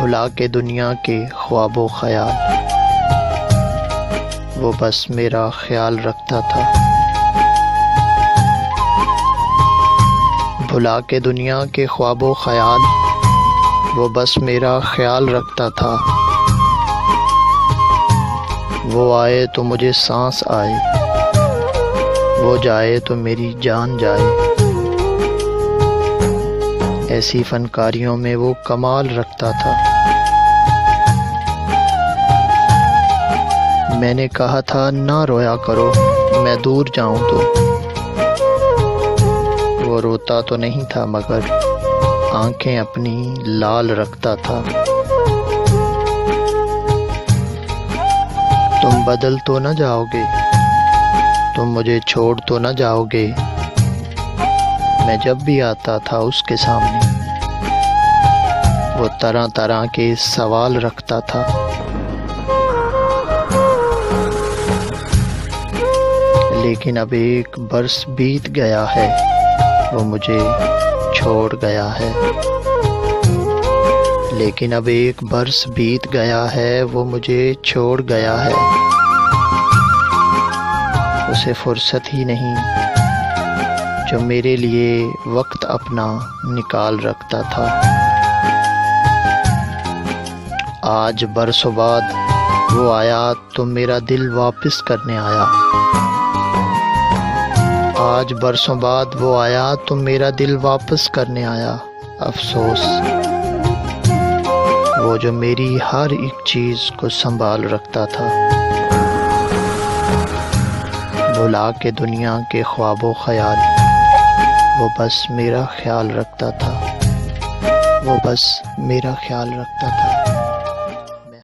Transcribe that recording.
بھلا کے دنیا کے خواب و خیال، وہ بس میرا خیال رکھتا تھا۔ بھلا کے دنیا کے خواب و خیال، وہ بس میرا خیال رکھتا تھا۔ وہ آئے تو مجھے سانس آئے، وہ جائے تو میری جان جائے۔ ایسی فنکاریوں میں وہ کمال رکھتا تھا۔ میں نے کہا تھا نہ رویا کرو، میں دور جاؤں تو۔ وہ روتا تو نہیں تھا مگر آنکھیں اپنی لال رکھتا تھا۔ تم بدل تو نہ جاؤ گے، تم مجھے چھوڑ تو نہ جاؤ گے۔ میں جب بھی آتا تھا اس کے سامنے، وہ طرح طرح کے سوال رکھتا تھا۔ لیکن اب ایک برس بیت گیا ہے، وہ مجھے چھوڑ گیا ہے۔ لیکن اب ایک برس بیت گیا ہے، وہ مجھے چھوڑ گیا ہے۔ اسے فرصت ہی نہیں جو میرے لیے وقت اپنا نکال رکھتا تھا۔ آج برسوں بعد وہ آیا تو میرا دل واپس کرنے آیا۔ آج برسوں بعد وہ آیا تو میرا دل واپس کرنے آیا۔ افسوس، وہ جو میری ہر ایک چیز کو سنبھال رکھتا تھا۔ بھلا کے دنیا کے خواب و خیال، وہ بس میرا خیال رکھتا تھا، وہ بس میرا خیال رکھتا تھا۔